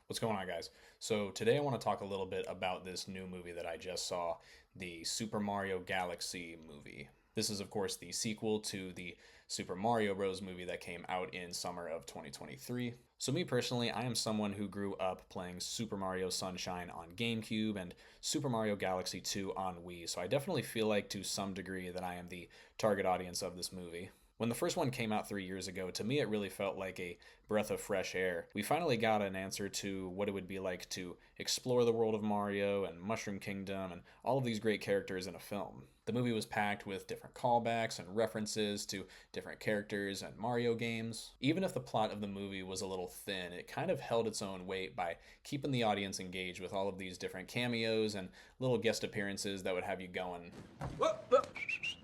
What's going on, guys? So, today I want to talk a little bit about this new movie that I just saw, the Super Mario Galaxy movie. This is, of course, the sequel to the Super Mario Bros. Movie that came out in summer of 2023. So, me personally, I am someone who grew up playing Super Mario Sunshine on GameCube and Super Mario Galaxy 2 on Wii, so I definitely feel like to some degree that I am the target audience of this movie. When the first one came out 3 years ago, to me it really felt like a breath of fresh air. We finally got an answer to what it would be like to explore the world of Mario and Mushroom Kingdom and all of these great characters in a film. The movie was packed with different callbacks and references to different characters and Mario games. Even if the plot of the movie was a little thin, it kind of held its own weight by keeping the audience engaged with all of these different cameos and little guest appearances that would have you going.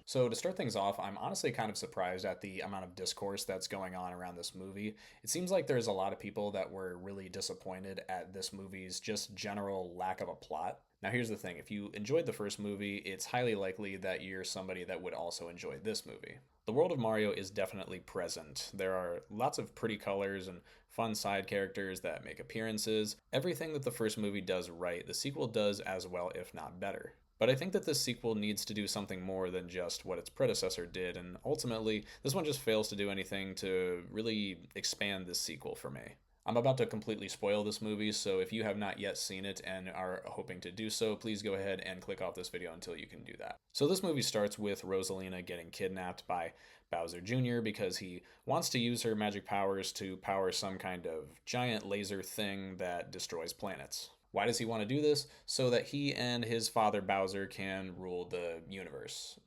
So, to start things off, I'm honestly kind of surprised at the amount of discourse that's going on around this movie. It seems like there's a lot of people that were really disappointed at this movie's just general lack of a plot. Now, here's the thing, if you enjoyed the first movie, it's highly likely that you're somebody that would also enjoy this movie. The world of Mario is definitely present. There are lots of pretty colors and fun side characters that make appearances. Everything that the first movie does right, the sequel does as well, if not better. But I think that this sequel needs to do something more than just what its predecessor did, and ultimately, this one just fails to do anything to really expand this sequel for me. I'm about to completely spoil this movie, so if you have not yet seen it and are hoping to do so, please go ahead and click off this video until you can do that. So this movie starts with Rosalina getting kidnapped by Bowser Jr. because he wants to use her magic powers to power some kind of giant laser thing that destroys planets. Why does he want to do this? So that he and his father Bowser can rule the universe.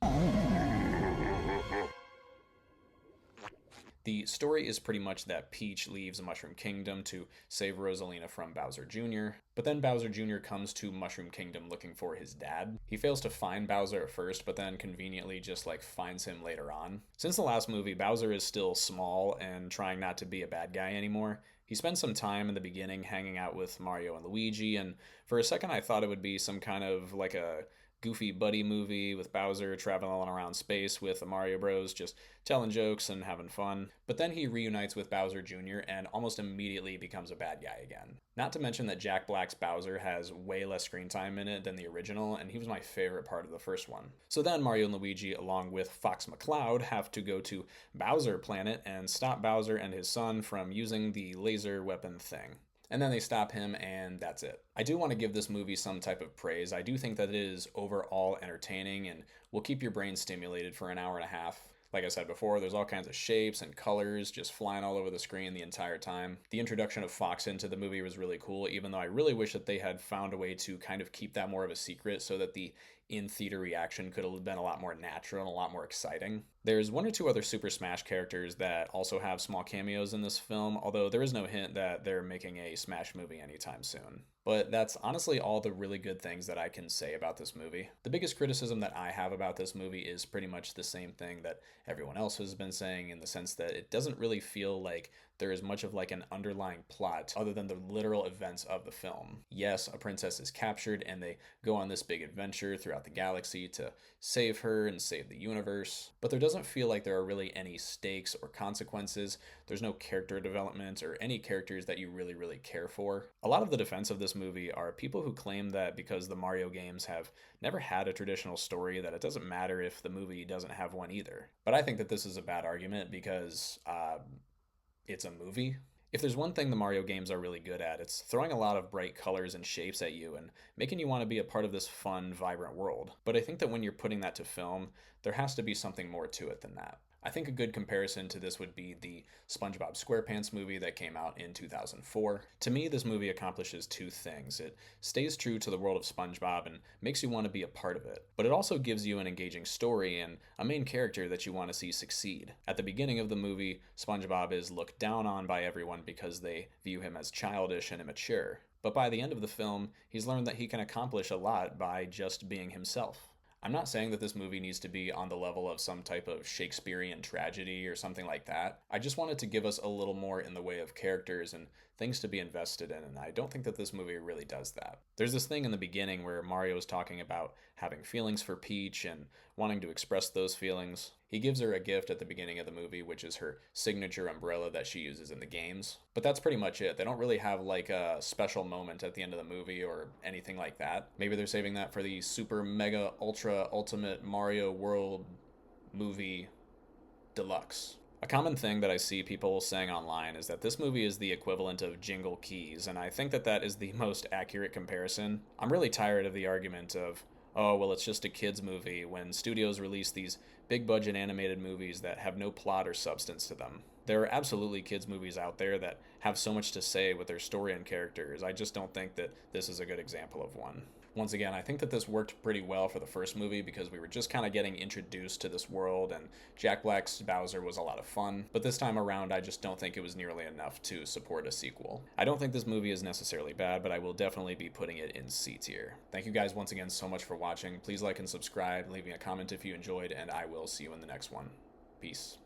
The story is pretty much that Peach leaves Mushroom Kingdom to save Rosalina from Bowser Jr., but then Bowser Jr. comes to Mushroom Kingdom looking for his dad. He fails to find Bowser at first, but then conveniently just finds him later on. Since the last movie, Bowser is still small and trying not to be a bad guy anymore. He spends some time in the beginning hanging out with Mario and Luigi, and for a second I thought it would be some kind of like a goofy buddy movie with Bowser traveling around space with the Mario Bros, just telling jokes and having fun. But then he reunites with Bowser Jr. and almost immediately becomes a bad guy again. Not to mention that Jack Black's Bowser has way less screen time in it than the original, and he was my favorite part of the first one. So then Mario and Luigi, along with Fox McCloud, have to go to Bowser Planet and stop Bowser and his son from using the laser weapon thing. And then they stop him, and that's it. I do want to give this movie some type of praise. I do think that it is overall entertaining and will keep your brain stimulated for an hour and a half. Like I said before, there's all kinds of shapes and colors just flying all over the screen the entire time. The introduction of Fox into the movie was really cool, even though I really wish that they had found a way to kind of keep that more of a secret so that the in-theater reaction could have been a lot more natural and a lot more exciting. There's one or two other Super Smash characters that also have small cameos in this film, although there is no hint that they're making a Smash movie anytime soon. But that's honestly all the really good things that I can say about this movie. The biggest criticism that I have about this movie is pretty much the same thing that everyone else has been saying, in the sense that it doesn't really feel like there is much of an underlying plot other than the literal events of the film. Yes, a princess is captured and they go on this big adventure throughout the galaxy to save her and save the universe, but there doesn't feel like there are really any stakes or consequences. There's no character development or any characters that you really care for. A lot of the defense of this movie are people who claim that because the Mario games have never had a traditional story, that it doesn't matter if the movie doesn't have one either. But I think that this is a bad argument because it's a movie. If there's one thing the Mario games are really good at, it's throwing a lot of bright colors and shapes at you and making you want to be a part of this fun, vibrant world. But I think that when you're putting that to film, there has to be something more to it than that. I think a good comparison to this would be the SpongeBob SquarePants movie that came out in 2004. To me, this movie accomplishes two things. It stays true to the world of SpongeBob and makes you want to be a part of it, but it also gives you an engaging story and a main character that you want to see succeed. At the beginning of the movie, SpongeBob is looked down on by everyone because they view him as childish and immature. But by the end of the film, he's learned that he can accomplish a lot by just being himself. I'm not saying that this movie needs to be on the level of some type of Shakespearean tragedy or something like that. I just wanted to give us a little more in the way of characters and things to be invested in, and I don't think that this movie really does that. There's this thing in the beginning where Mario is talking about having feelings for Peach and wanting to express those feelings. He gives her a gift at the beginning of the movie, which is her signature umbrella that she uses in the games. But that's pretty much it. They don't really have like a special moment at the end of the movie or anything like that. Maybe they're saving that for the super mega ultra ultimate Mario World movie deluxe. A common thing that I see people saying online is that this movie is the equivalent of Jingle Keys, and I think that that is the most accurate comparison. I'm really tired of the argument of, oh, well, it's just a kids' movie when studios release these big budget animated movies that have no plot or substance to them. There are absolutely kids' movies out there that have so much to say with their story and characters. I just don't think that this is a good example of one. Once again, I think that this worked pretty well for the first movie because we were just kind of getting introduced to this world, and Jack Black's Bowser was a lot of fun. But this time around, I just don't think it was nearly enough to support a sequel. I don't think this movie is necessarily bad, but I will definitely be putting it in C tier. Thank you guys once again so much for watching. Please like and subscribe, leave me a comment if you enjoyed, and I will see you in the next one. Peace.